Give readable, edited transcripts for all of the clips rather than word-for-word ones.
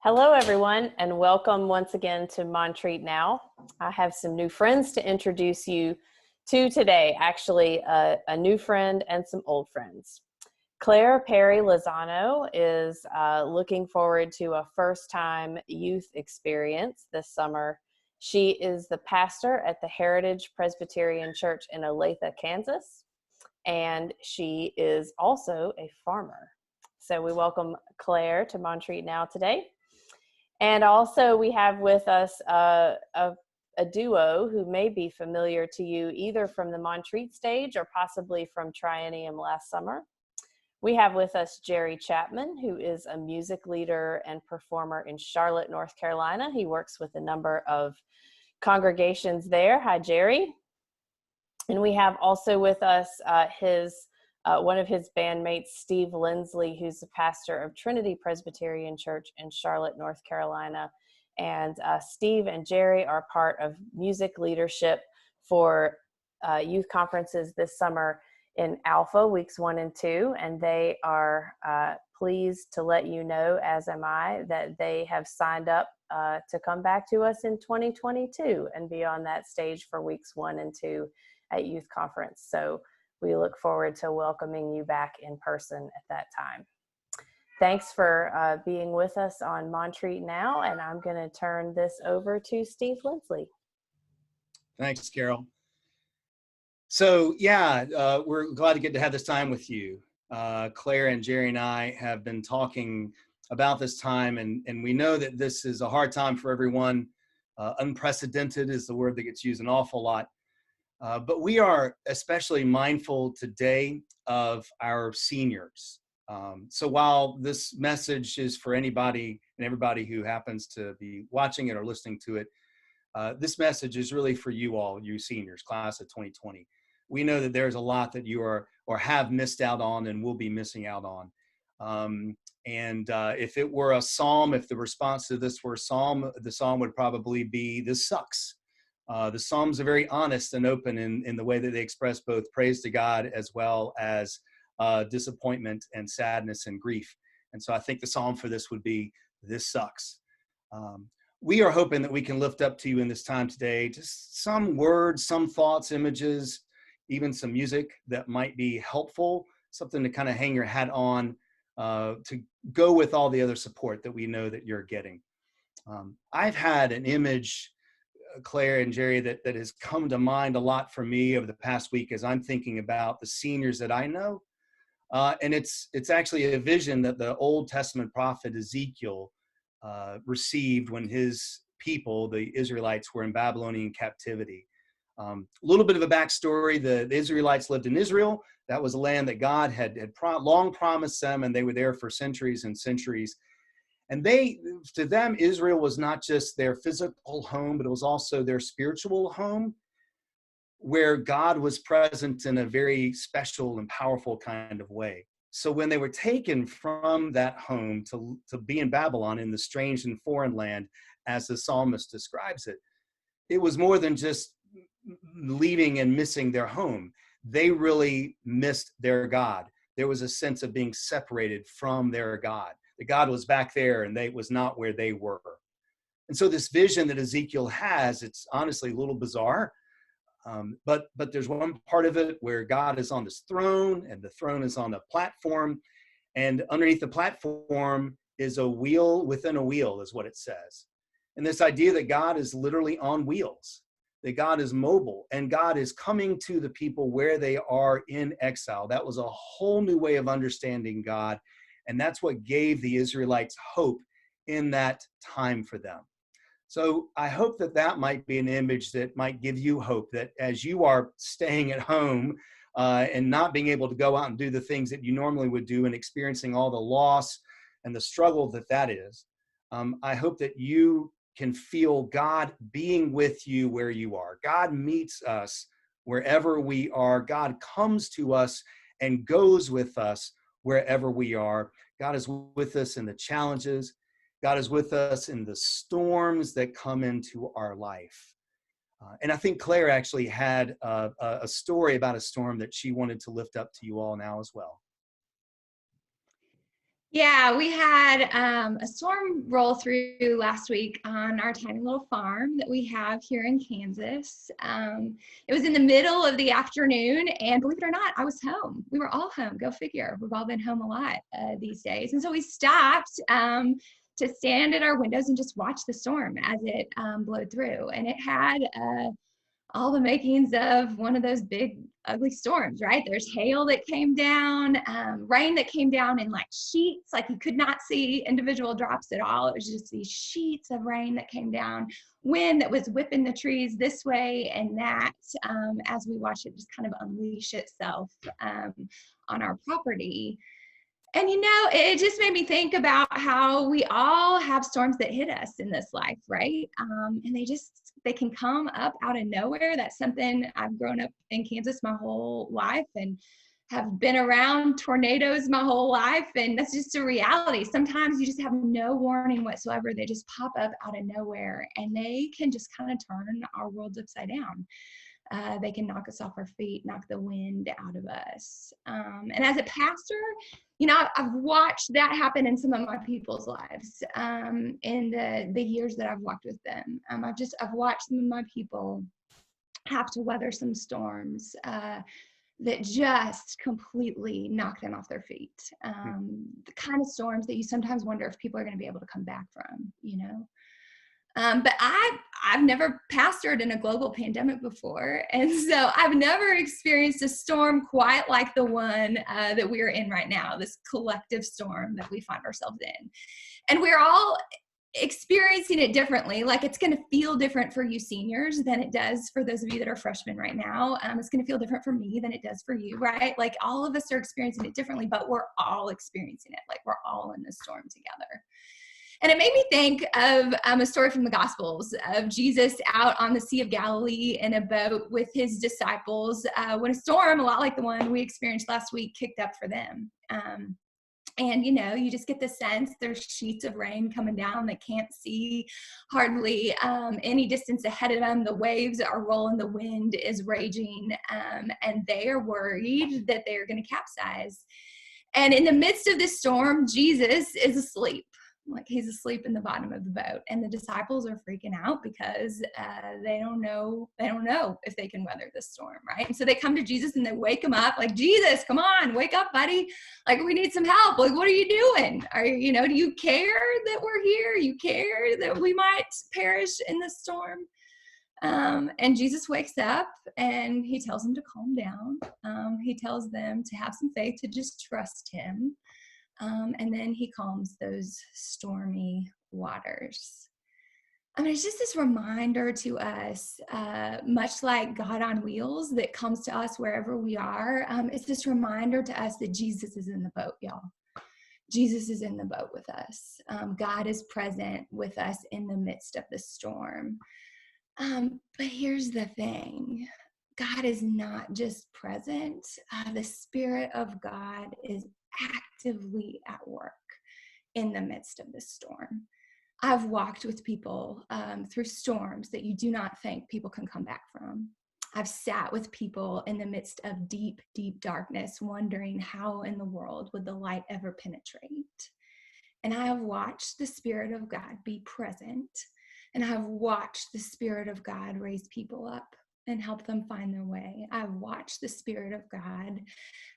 Hello, everyone, and welcome once again to Montreat Now. I have some new friends to introduce you to today, actually a new friend and some old friends. Clare Parry Lozano is looking forward to a first-time youth experience this summer. She is the pastor at the Heritage Presbyterian Church in Olathe, Kansas, and she is also a farmer. So we welcome Clare to Montreat Now today. And also we have with us a duo who may be familiar to you either from the Montreat stage or possibly from Triennium last summer. We have with us Jerry Chapman, who is a music leader and performer in Charlotte, North Carolina. He works with a number of congregations there. Hi, Jerry. And we have also with us one of his bandmates, Steve Lindsley, who's the pastor of Trinity Presbyterian Church in Charlotte, North Carolina. And Steve and Jerry are part of music leadership for youth conferences this summer in Alpha, weeks 1 and 2. And they are pleased to let you know, as am I, that they have signed up to come back to us in 2022 and be on that stage for weeks 1 and 2 at youth conference. So we look forward to welcoming you back in person at that time. Thanks for being with us on Montreat Now, and I'm going to turn this over to Steve Lindsley. Thanks, Carol. So yeah, we're glad to get to have this time with you. Claire and Jerry and I have been talking about this time, and we know that this is a hard time for everyone. Unprecedented is the word that gets used an awful lot. But we are especially mindful today of our seniors. So while this message is for anybody and everybody who happens to be watching it or listening to it, this message is really for you all, you seniors, class of 2020. We know that there's a lot that you are or have missed out on and will be missing out on. If it were a psalm, if the response to this were a psalm, the psalm would probably be, "This sucks." The Psalms are very honest and open in the way that they express both praise to God as well as disappointment and sadness and grief. And so I think the Psalm for this would be, "This sucks." We are hoping that we can lift up to you in this time today just some words, some thoughts, images, even some music that might be helpful, something to kind of hang your hat on to go with all the other support that we know that you're getting. I've had an image, Claire and Jerry, that has come to mind a lot for me over the past week as I'm thinking about the seniors that I know. And it's actually a vision that the Old Testament prophet Ezekiel received when his people, the Israelites, were in Babylonian captivity. A little bit of a backstory. The Israelites lived in Israel. That was a land that God had long promised them, and they were there for centuries and centuries. And to them, Israel was not just their physical home, but it was also their spiritual home, where God was present in a very special and powerful kind of way. So when they were taken from that home to be in Babylon, in the strange and foreign land, as the psalmist describes it, it was more than just leaving and missing their home. They really missed their God. There was a sense of being separated from their God. The God was back there and they was not where they were. And so this vision that Ezekiel has, it's honestly a little bizarre, but there's one part of it where God is on this throne and the throne is on a platform, and underneath the platform is a wheel within a wheel, is what it says. And this idea that God is literally on wheels, that God is mobile, and God is coming to the people where they are in exile. That was a whole new way of understanding God. And that's what gave the Israelites hope in that time for them. So I hope that might be an image that might give you hope, that as you are staying at home and not being able to go out and do the things that you normally would do and experiencing all the loss and the struggle that is, I hope that you can feel God being with you where you are. God meets us wherever we are. God comes to us and goes with us wherever we are. God is with us in the challenges. God is with us in the storms that come into our life. And I think Claire actually had a story about a storm that she wanted to lift up to you all now as well. Yeah, we had a storm roll through last week on our tiny little farm that we have here in Kansas. It was in the middle of the afternoon, and believe it or not, I was home. We were all home. Go figure. We've all been home a lot these days. And so we stopped to stand at our windows and just watch the storm as it blowed through. And it had all the makings of one of those big ugly storms, right? There's hail that came down, rain that came down in like sheets, like you could not see individual drops at all. It was just these sheets of rain that came down, wind that was whipping the trees this way and that, as we watched it just kind of unleash itself on our property. And, it just made me think about how we all have storms that hit us in this life, right? And they can come up out of nowhere. That's something I've grown up in Kansas my whole life and have been around tornadoes my whole life. And that's just a reality. Sometimes you just have no warning whatsoever. They just pop up out of nowhere and they can just kind of turn our worlds upside down. They can knock us off our feet, knock the wind out of us. And as a pastor, I've watched that happen in some of my people's lives in the years that I've walked with them. I've watched some of my people have to weather some storms that just completely knock them off their feet. The kind of storms that you sometimes wonder if people are going to be able to come back from, But I've never pastored in a global pandemic before. And so I've never experienced a storm quite like the one that we're in right now, this collective storm that we find ourselves in. And we're all experiencing it differently. Like it's going to feel different for you seniors than it does for those of you that are freshmen right now. It's going to feel different for me than it does for you, right? Like all of us are experiencing it differently, but we're all experiencing it. Like we're all in this storm together. And it made me think of a story from the Gospels of Jesus out on the Sea of Galilee in a boat with his disciples when a storm, a lot like the one we experienced last week, kicked up for them. And, you just get the sense there's sheets of rain coming down. They can't see hardly any distance ahead of them. The waves are rolling. The wind is raging. And they are worried that they're going to capsize. And in the midst of this storm, Jesus is asleep. Like he's asleep in the bottom of the boat, and the disciples are freaking out because they don't know if they can weather this storm, right? And so they come to Jesus and they wake him up, like, Jesus, come on, wake up, buddy! Like we need some help. Like what are you doing? Do you care that we're here? You care that we might perish in the storm? And Jesus wakes up and he tells them to calm down. He tells them to have some faith, to just trust him. And then he calms those stormy waters. It's just this reminder to us, much like God on wheels that comes to us wherever we are. It's this reminder to us that Jesus is in the boat, y'all. Jesus is in the boat with us. God is present with us in the midst of the storm. But here's the thing. God is not just present. The Spirit of God is actively at work in the midst of this storm. I've walked with people through storms that you do not think people can come back from. I've sat with people in the midst of deep, deep darkness, wondering how in the world would the light ever penetrate. And I have watched the Spirit of God be present, and I have watched the Spirit of God raise people up and help them find their way. I've watched the Spirit of God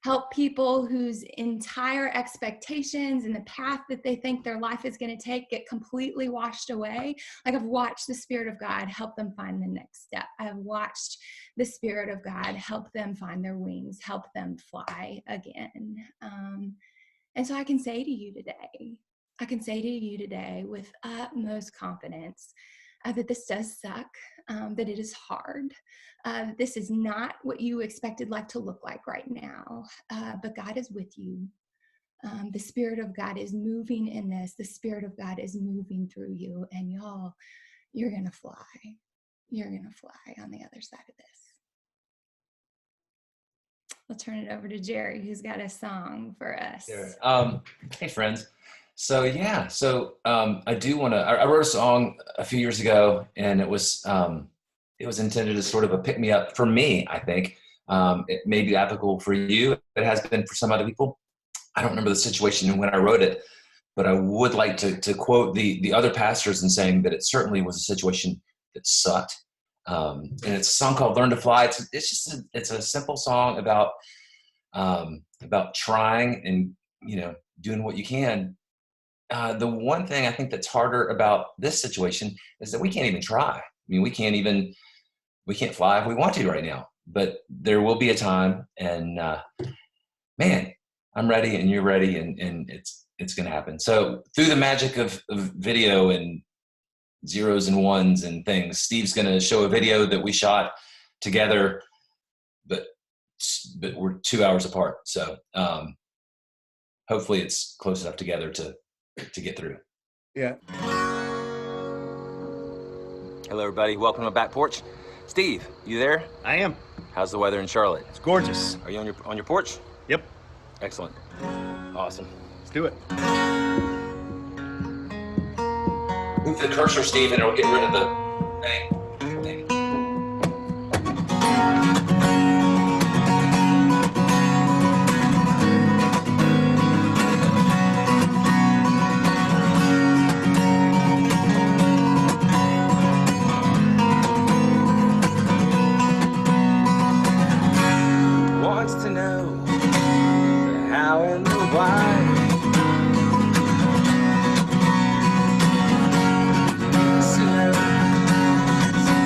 help people whose entire expectations and the path that they think their life is going to take get completely washed away. Like I've watched the Spirit of God help them find the next step. I've watched the Spirit of God help them find their wings, help them fly again. And so I can say to you today with utmost confidence, that this does suck, that it is hard. This is not what you expected life to look like right now, but God is with you. The Spirit of God is moving in this. The Spirit of God is moving through you, and y'all, you're going to fly. You're going to fly on the other side of this. I'll turn it over to Jerry, who's got a song for us. Sure. Hey, friends. So I do want to. I wrote a song a few years ago, and it was intended as sort of a pick me up for me. I think it may be applicable for you. It has been for some other people. I don't remember the situation when I wrote it, but I would like to quote the other pastors in saying that it certainly was a situation that sucked. And it's a song called "Learn to Fly." It's a simple song about trying and, doing what you can. The one thing I think that's harder about this situation is that we can't even try. I mean, we can't fly if we want to right now, but there will be a time, and man, I'm ready and you're ready, and it's going to happen. So through the magic of video and zeros and ones and things, Steve's going to show a video that we shot together, but we're 2 hours apart. So hopefully it's close enough together to get through. Yeah. Hello, everybody. Welcome to Back Porch. Steve, you there? I am. How's the weather in Charlotte? It's gorgeous. Are you on your porch? Yep. Excellent. Awesome. Let's do it. Move the cursor, Steve, and it'll get rid of the thing. Wants to know the how and the why.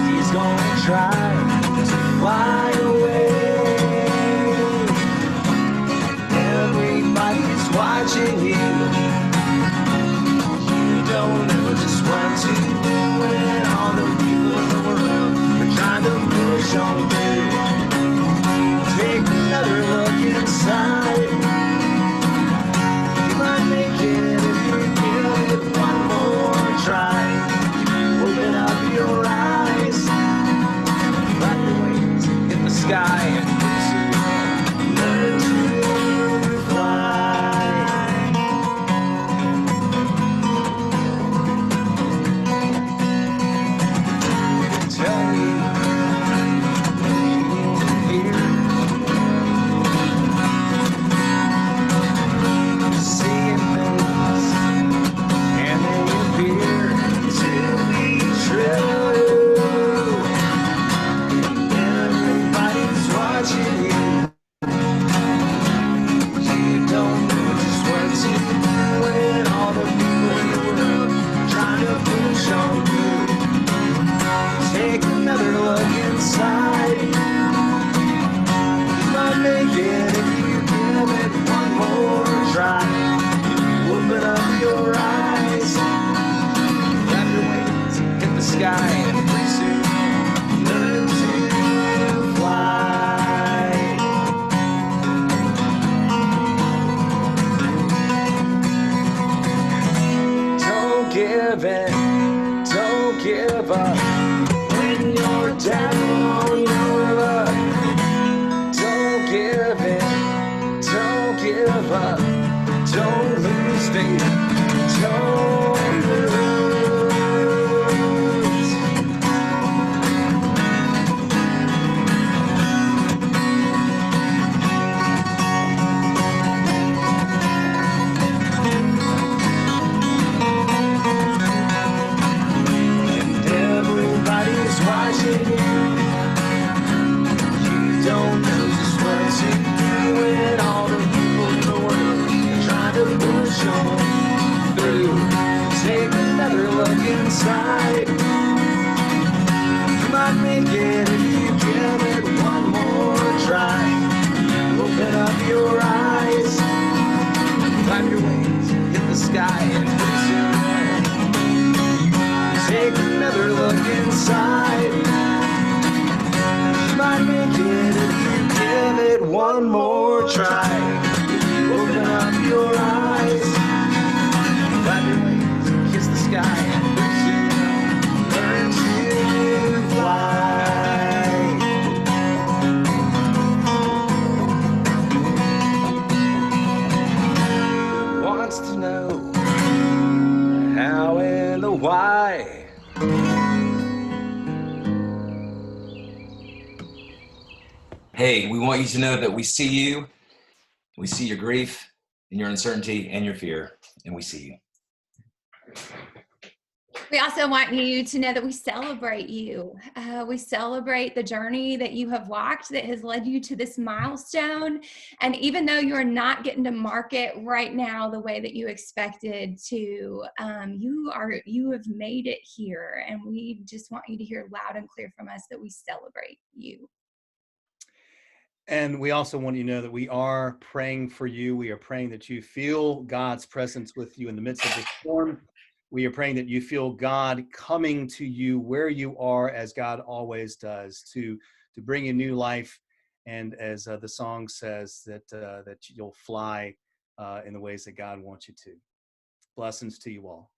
He's gonna try to fly away. Everybody's watching you. You don't know just what to do when all the people in the world are trying to push on through. Take another look inside. You might make it if you give it one more try. Open up your eyes, clap your wings, hit the sky, and learn to fly. Tell me what you hear. Seeing things, and they appear to be true. Everybody's watching you. You don't know just what to do when all the people in the world are trying to push on through. Take another look inside. You might make it if you give it one more try. Open up your eyes, clap your wings, hit the sky, and pretty soon learn to fly. Don't give in, don't give up when you're down on your luck. Don't give in, don't give up. Don't lose faith, don't lose. And everybody's watching you. You don't know just what to do when all the people in the world are trying to push on through. Take another look inside. You might make it if you give it one more try. Open up your eyes, clap your wings, hit the sky, and pretty soon take another look inside. You might make it if you give it one more try. Open up your eyes, clap your wings, kiss the sky, and pretty soon learn to fly. Wants to know the how and the why. Hey, we want you to know that we see you, we see your grief, in your uncertainty and your fear, and we see you. We also want you to know that we celebrate you. We celebrate the journey that you have walked that has led you to this milestone. And even though you're not getting to market right now the way that you expected to, you have made it here. And we just want you to hear loud and clear from us that we celebrate you. And we also want you to know that we are praying for you. We are praying that you feel God's presence with you in the midst of this storm. We are praying that you feel God coming to you where you are, as God always does, to bring you new life. And as the song says, that you'll fly in the ways that God wants you to. Blessings to you all.